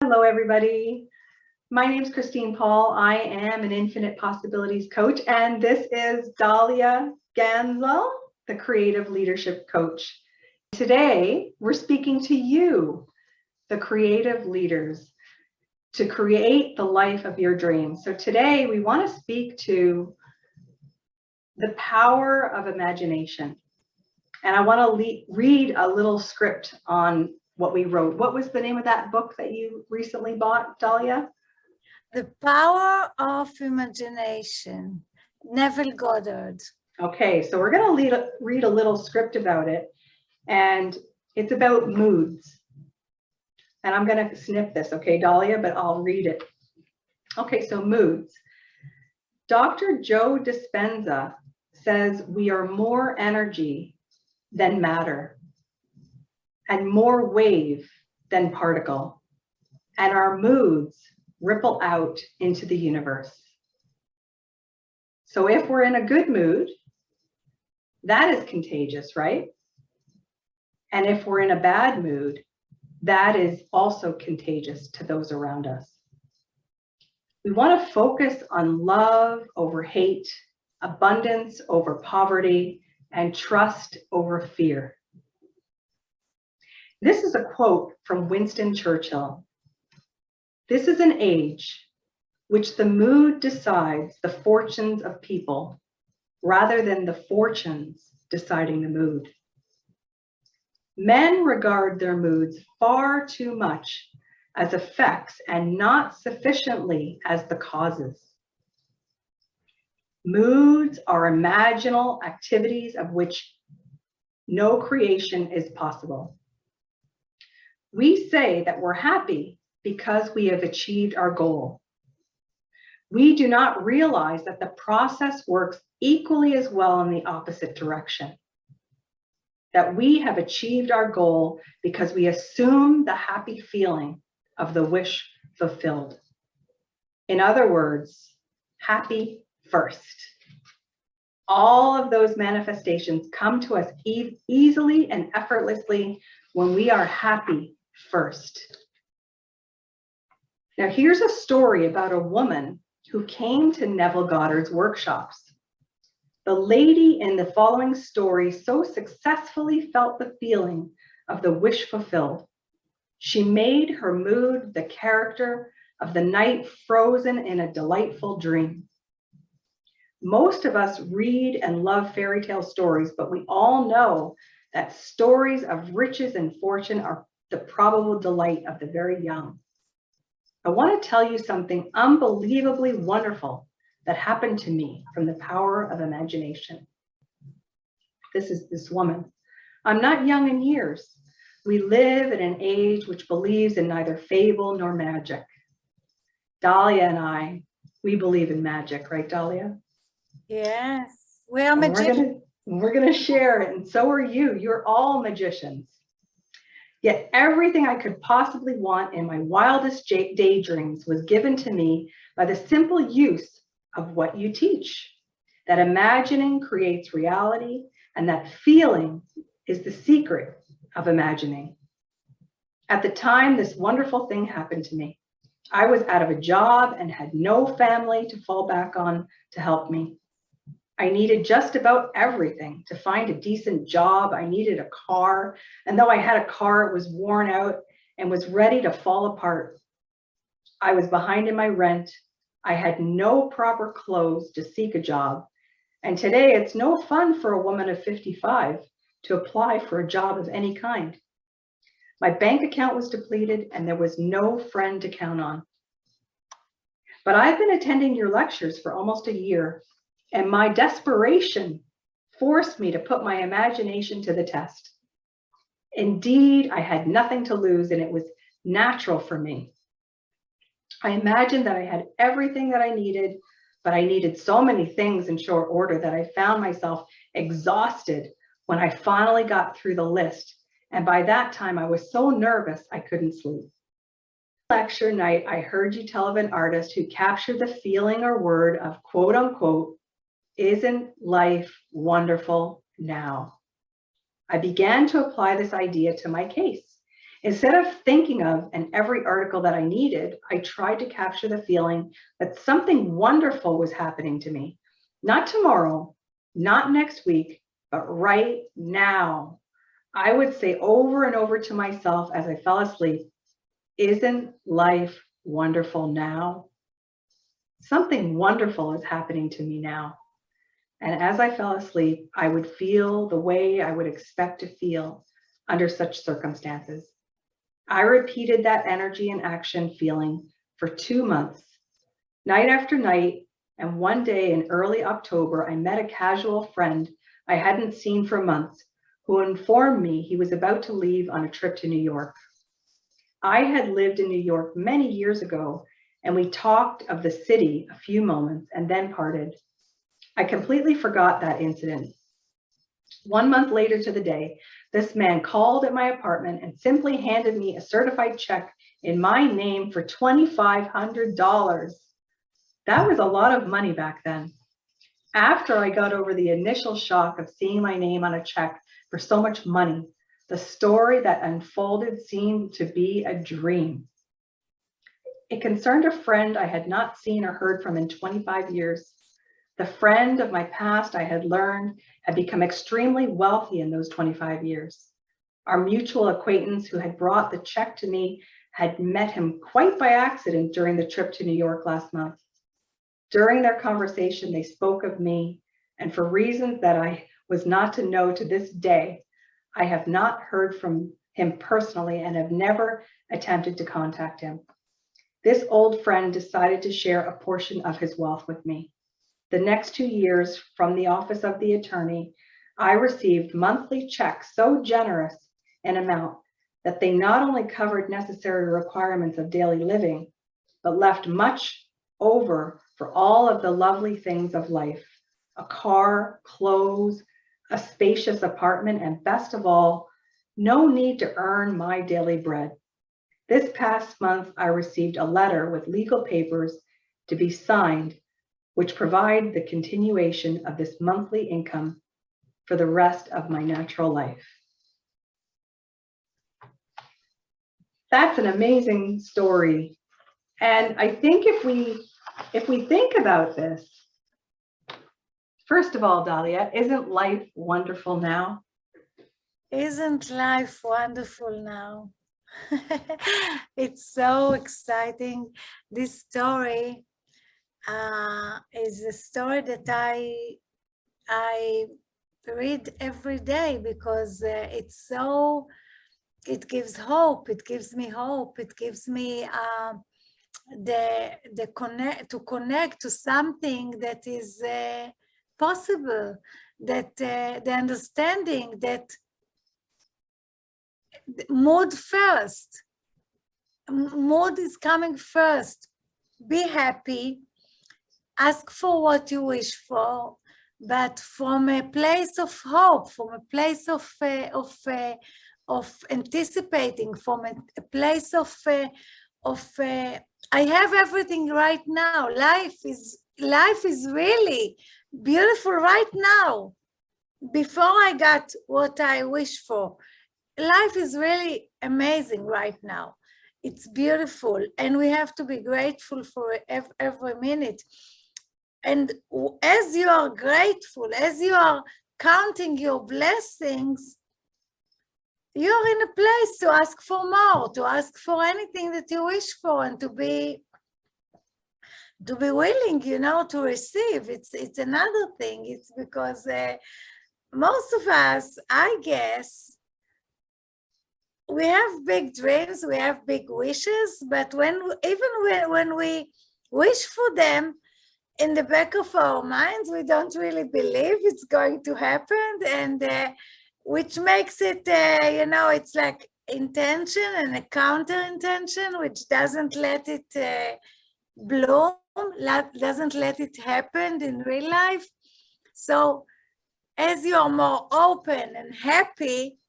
Hello, everybody. My name is Christine Paul. I am an Infinite Possibilities coach, and this is Dahlia Gansel, the Creative Leadership Coach. Today, we're speaking to you, the creative leaders, to create the life of your dreams. So today, we want to speak to the power of imagination. And I want to read a little script on what we wrote. What was the name of that book that you recently bought, Dahlia? The Power of Imagination, Neville Goddard. Okay, so we're going to read a little script about it, and it's about moods. And I'm going to snip this, okay, Dahlia, but I'll read it. Okay, so moods. Dr. Joe Dispenza says we are more energy than matter, and more wave than particle, and our moods ripple out into the universe. So if we're in a good mood, that is contagious, right? And if we're in a bad mood, that is also contagious to those around us. We want to focus on love over hate, abundance over poverty, and trust over fear. This is a quote from Winston Churchill. This is an age which the mood decides the fortunes of people rather than the fortunes deciding the mood. Men regard their moods far too much as effects and not sufficiently as the causes. Moods are imaginal activities of which no creation is possible. We say that we're happy because we have achieved our goal. We do not realize that the process works equally as well in the opposite direction. That we have achieved our goal because we assume the happy feeling of the wish fulfilled. In other words, happy first. All of those manifestations come to us easily and effortlessly when we are happy first. Now, here's a story about a woman who came to Neville Goddard's workshops. The lady in the following story so successfully felt the feeling of the wish fulfilled. She made her mood the character of the night frozen in a delightful dream. Most of us read and love fairy tale stories, but we all know that stories of riches and fortune are the probable delight of the very young. I want to tell you something unbelievably wonderful that happened to me from the power of imagination. This is this woman. I'm not young in years. We live in an age which believes in neither fable nor magic. Dahlia and I, we believe in magic, right, Dahlia? Yes, we are magicians. We're going to share it, and so are you. You're all magicians. Yet everything I could possibly want in my wildest daydreams was given to me by the simple use of what you teach. That imagining creates reality, and that feeling is the secret of imagining. At the time this wonderful thing happened to me, I was out of a job and had no family to fall back on to help me. I needed just about everything to find a decent job. I needed a car, and though I had a car, it was worn out and was ready to fall apart. I was behind in my rent. I had no proper clothes to seek a job. And today it's no fun for a woman of 55 to apply for a job of any kind. My bank account was depleted and there was no friend to count on. But I've been attending your lectures for almost a year, and my desperation forced me to put my imagination to the test. Indeed, I had nothing to lose, and it was natural for me. I imagined that I had everything that I needed, but I needed so many things in short order that I found myself exhausted when I finally got through the list. And by that time, I was so nervous I couldn't sleep. Lecture night, I heard you tell of an artist who captured the feeling or word of quote unquote, "Isn't life wonderful now?" I began to apply this idea to my case. Instead of thinking of in every article that I needed, I tried to capture the feeling that something wonderful was happening to me. Not tomorrow, not next week, but right now. I would say over and over to myself as I fell asleep, isn't life wonderful now? Something wonderful is happening to me now. And as I fell asleep, I would feel the way I would expect to feel under such circumstances. I repeated that energy and action feeling for 2 months, night after night. And one day in early October, I met a casual friend I hadn't seen for months who informed me he was about to leave on a trip to New York. I had lived in New York many years ago, and we talked of the city a few moments and then parted. I completely forgot that incident. 1 month later to the day, this man called at my apartment and simply handed me a certified check in my name for $2,500. That was a lot of money back then. After I got over the initial shock of seeing my name on a check for so much money, the story that unfolded seemed to be a dream. It concerned a friend I had not seen or heard from in 25 years. The friend of my past, I had learned, had become extremely wealthy in those 25 years. Our mutual acquaintance who had brought the check to me had met him quite by accident during the trip to New York last month. During their conversation, they spoke of me, and for reasons that I was not to know to this day, I have not heard from him personally and have never attempted to contact him. This old friend decided to share a portion of his wealth with me. The next 2 years, from the office of the attorney, I received monthly checks so generous in amount that they not only covered necessary requirements of daily living, but left much over for all of the lovely things of life: a car, clothes, a spacious apartment, and best of all, no need to earn my daily bread. This past month, I received a letter with legal papers to be signed, which provide the continuation of this monthly income for the rest of my natural life. That's an amazing story. And I think if we think about this, first of all, Dahlia, isn't life wonderful now? Isn't life wonderful now? It's so exciting. This story is a story that I read every day because it gives hope. It gives me hope. It gives me to connect to something that is possible, that the understanding that mood first, mood is coming first. Be happy, ask for what you wish for, but from a place of hope, from a place of anticipating, from a place of I have everything right now. Life is really beautiful right now. Before I got what I wish for, life is really amazing right now. It's beautiful, and we have to be grateful for every minute. And as you are grateful, as you are counting your blessings, you're in a place to ask for more, to ask for anything that you wish for, and to be willing, to receive. It's another thing. It's because most of us, I guess, we have big dreams, we have big wishes, but when we wish for them, in the back of our minds, we don't really believe it's going to happen, and which makes it, it's like intention and a counter intention, which doesn't let it bloom, doesn't let it happen in real life. So as you're more open and happy,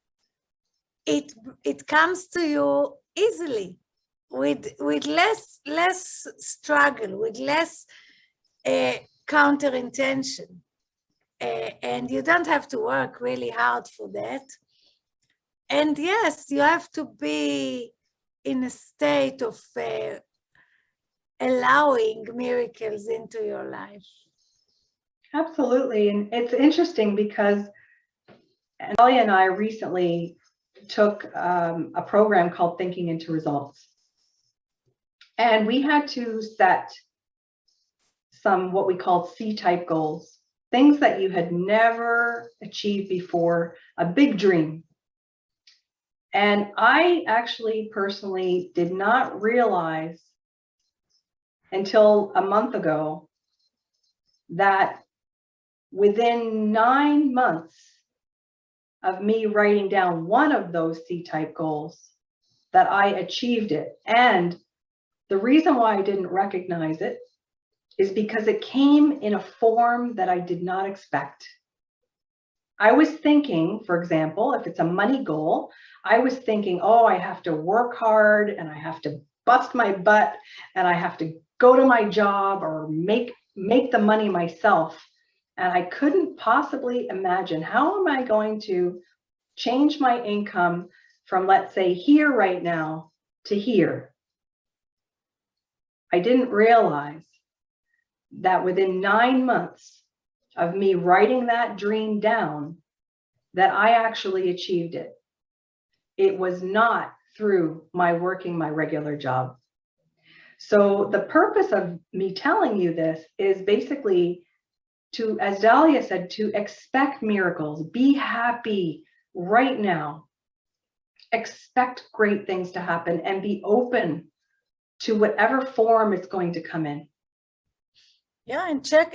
it comes to you easily, with less struggle, with less counter intention, and you don't have to work really hard for that. And yes, you have to be in a state of allowing miracles into your life. Absolutely. And it's interesting because Alia and I recently took a program called Thinking into Results. And we had to set some what we call C-type goals, things that you had never achieved before, a big dream. And I actually personally did not realize until a month ago that within 9 months of me writing down one of those C-type goals, that I achieved it. And the reason why I didn't recognize it is because it came in a form that I did not expect. I was thinking, for example, if it's a money goal, I was thinking, oh, I have to work hard and I have to bust my butt and I have to go to my job or make the money myself. And I couldn't possibly imagine, how am I going to change my income from, let's say, here right now to here? I didn't realize that within 9 months of me writing that dream down, that I actually achieved it. It was not through my working my regular job. So the purpose of me telling you this is basically to, as Dahlia said, to expect miracles. Be happy right now. Expect great things to happen and be open to whatever form it's going to come in. Yeah, and check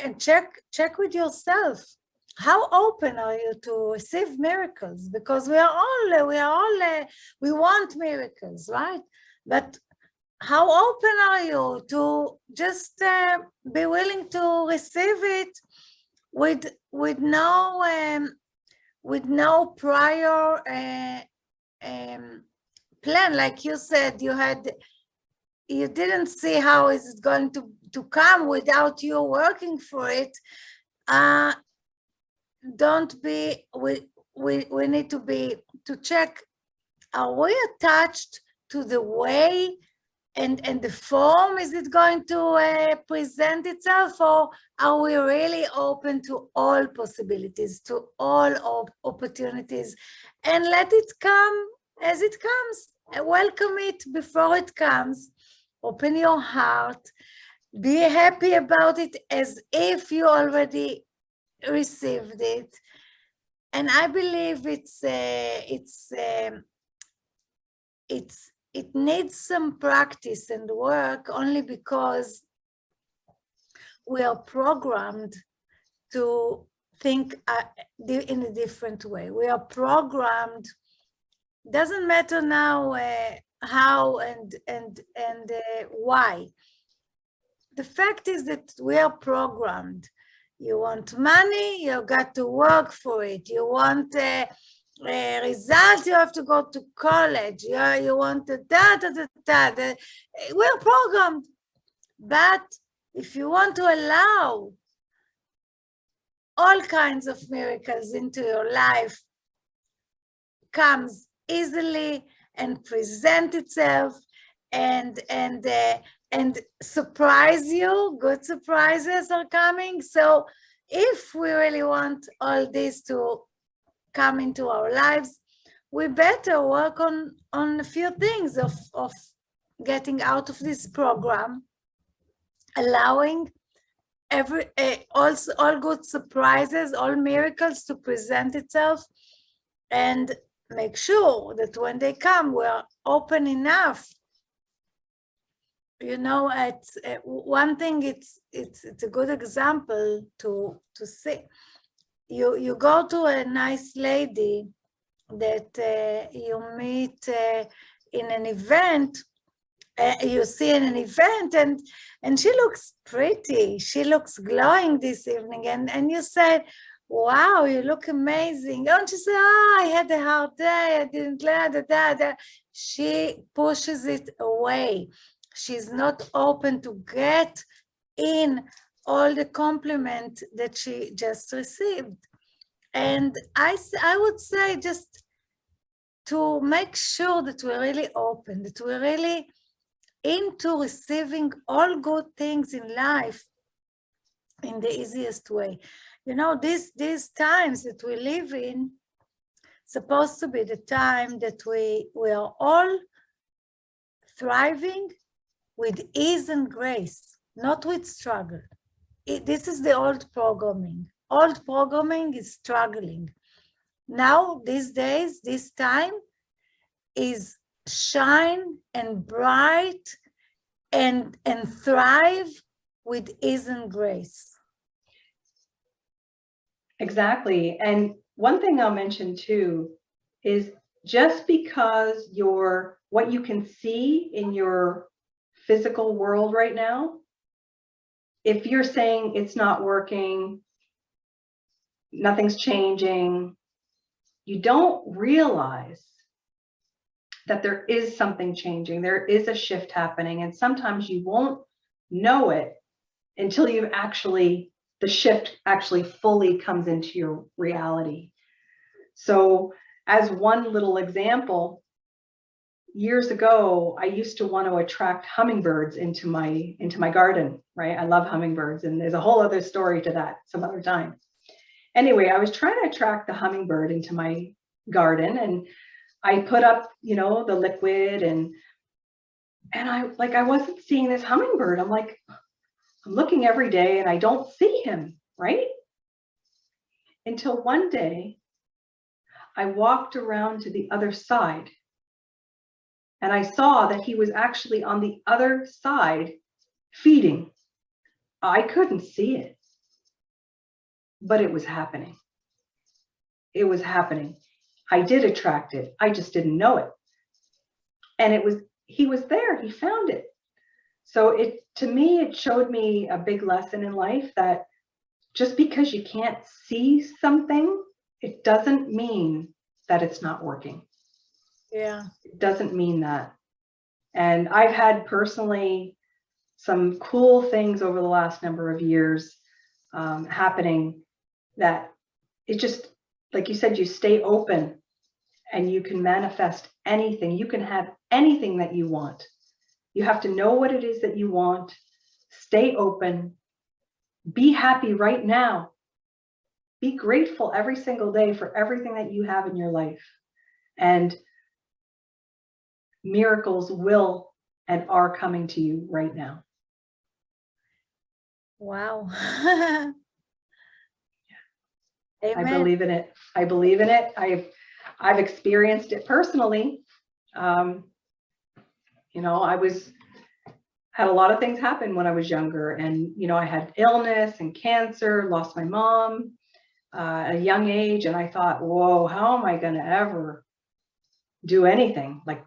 with yourself. How open are you to receive miracles? Because we want miracles, right? But how open are you to just be willing to receive it with no prior plan? Like you said, you didn't see how is it going to come without you working for it. Don't be, we need to check, are we attached to the way and the form is it going to present itself, or are we really open to all possibilities, to all opportunities, and let it come as it comes? Welcome it before it comes. Open your heart, be happy about it as if you already received it. And I believe it needs some practice and work, only because we are programmed to think in a different way. We are programmed, doesn't matter now how and why. The fact is that we are programmed. You want money, you got to work for it. You want results, you have to go to college. You want the da. We're programmed. But if you want to allow all kinds of miracles into your life, comes easily and present itself and surprise you. Good surprises are coming. So if we really want all this to come into our lives, we better work on a few things of getting out of this program, allowing all good surprises, all miracles to present itself, and make sure that when they come, we're open enough. You know, it's one thing. It's a good example to see. You go to a nice lady that you meet in an event. You see in an event, and she looks pretty. She looks glowing this evening, and you said, "Wow, you look amazing." Don't she say, "Oh, I had a hard day. I didn't learn that." She pushes it away. She's not open to get in all the compliment that she just received. And I would say, just to make sure that we're really open, that we're really into receiving all good things in life in the easiest way. You know, these times that we live in, supposed to be the time that we are all thriving with ease and grace, not with struggle. This is the old programming. Old programming is struggling. Now, these days, this time is shine and bright and thrive with ease and grace. Exactly. And one thing I'll mention too is just because what you can see in your physical world right now, if you're saying it's not working, nothing's changing, you don't realize that there is something changing. There is a shift happening. And sometimes you won't know it until the shift actually fully comes into your reality. So as one little example, years ago, I used to want to attract hummingbirds into my garden, right? I love hummingbirds, and there's a whole other story to that some other time. Anyway, I was trying to attract the hummingbird into my garden, and I put up, the liquid, and I wasn't seeing this hummingbird. I'm like, I'm looking every day and I don't see him, right? Until one day I walked around to the other side and I saw that he was actually on the other side feeding. I couldn't see it, but it was happening. It was happening. I did attract it. I just didn't know it. And he was there. He found it. So to me, it showed me a big lesson in life that just because you can't see something, it doesn't mean that it's not working. Yeah. It doesn't mean that. And I've had personally some cool things over the last number of years happening that it just, like you said, you stay open and you can manifest anything. You can have anything that you want. You have to know what it is that you want, stay open, be happy right now. Be grateful every single day for everything that you have in your life. And miracles will and are coming to you right now. Wow. I Amen. believe in it. I believe in it. I've experienced it personally. I had a lot of things happen when I was younger, and I had illness and cancer, lost my mom at a young age, and I thought, whoa, how am I going to ever do anything? Like,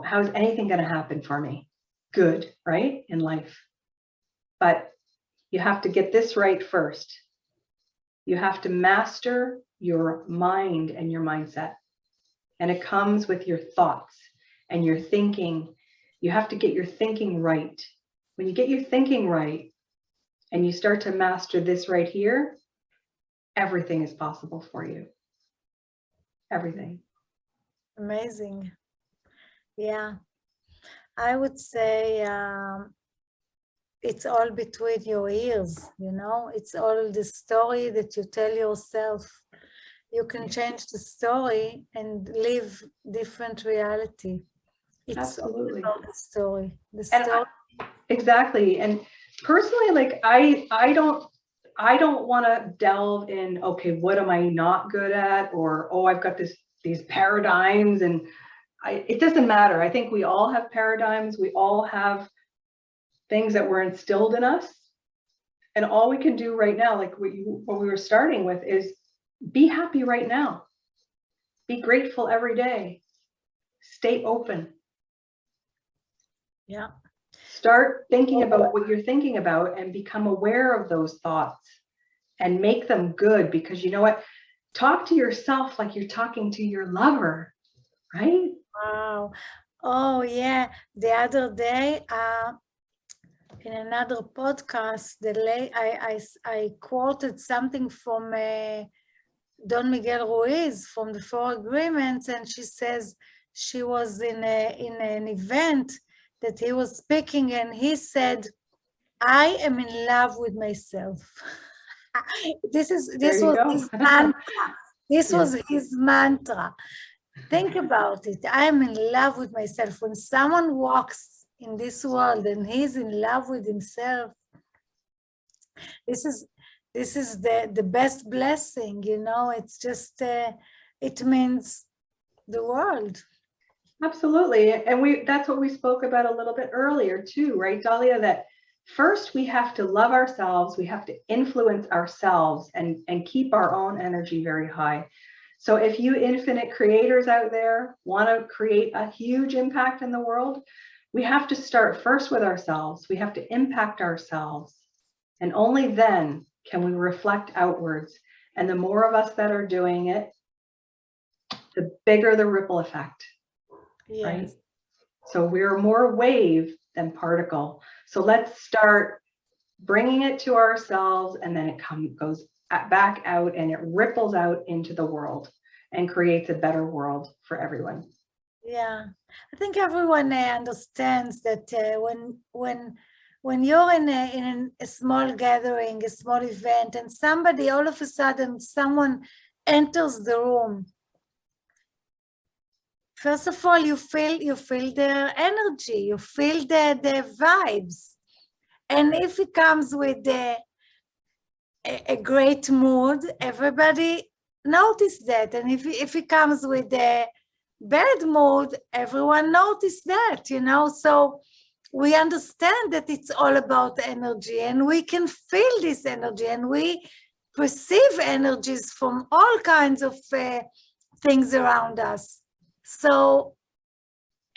how's anything going to happen for me good, right, in life? But you have to get this right first. You have to master your mind and your mindset, and it comes with your thoughts and your thinking. You have to get your thinking right. When you get your thinking right and you start to master this right here, everything is possible for you. Everything. Amazing. Yeah. I would say it's all between your ears, it's all the story that you tell yourself. You can change the story and live different reality. It's Absolutely. all about the story. Exactly. And personally, like I don't want to delve in, okay, what am I not good at? Or, oh, I've got these paradigms, and it doesn't matter. I think we all have paradigms. We all have things that were instilled in us. And all we can do right now, like what we were starting with, is be happy right now. Be grateful every day. Stay open. Yeah. Start thinking about what you're thinking about and become aware of those thoughts and make them good, because you know what? Talk to yourself like you're talking to your lover, right? Wow. Oh, yeah. The other day, in another podcast, I quoted something from Don Miguel Ruiz from the Four Agreements, and she says she was in an event that he was speaking, and he said, I am in love with myself. This There you was go. his mantra. This Yeah. was his mantra. Think about it. I am in love with myself. When someone walks in this world and he's in love with himself, this is the best blessing, you know. It's just it means the world. Absolutely. And that's what we spoke about a little bit earlier too, right, Dahlia? That first we have to love ourselves, we have to influence ourselves and keep our own energy very high. So if you infinite creators out there want to create a huge impact in the world, we have to start first with ourselves. We have to impact ourselves. And only then can we reflect outwards. And the more of us that are doing it, the bigger the ripple effect. Yes. Right? So we're more wave than particle. So let's start bringing it to ourselves, and then it goes back out and it ripples out into the world and creates a better world for everyone. Yeah, I think everyone understands that when you're in a small gathering, a small event, and somebody all of a sudden someone enters the room. First of all, you feel their energy, you feel the vibes, and if it comes with a great mood, everybody notice that, and if it comes with a bad mood, everyone notice that, you know. So we understand that it's all about energy, and we can feel this energy, and we perceive energies from all kinds of things around us. So,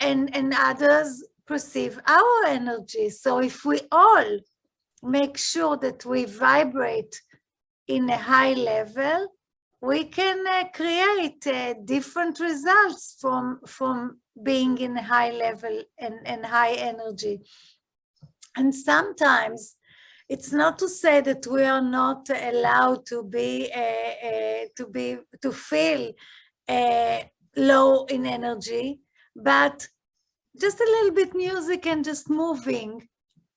and others perceive our energy. So if we all make sure that we vibrate in a high level, we can create different results from being in a high level and high energy. And sometimes it's not to say that we are not allowed to feel low in energy, but just a little bit music and just moving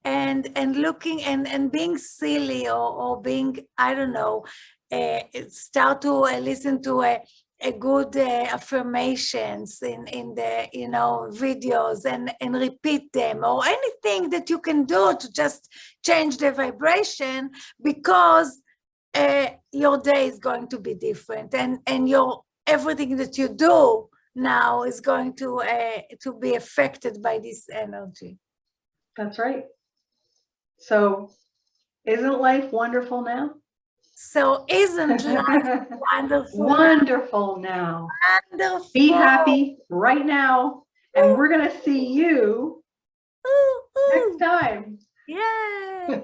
and looking and being silly or being, I don't know, start to listen to a good affirmations in the, you know, videos and repeat them, or anything that you can do to just change the vibration, because your day is going to be different, and your everything that you do now is going to be affected by this energy. That's right. So isn't life wonderful now? So isn't life wonderful? Wonderful now. Wonderful. Be happy right now, and we're going to see you next time. Yay!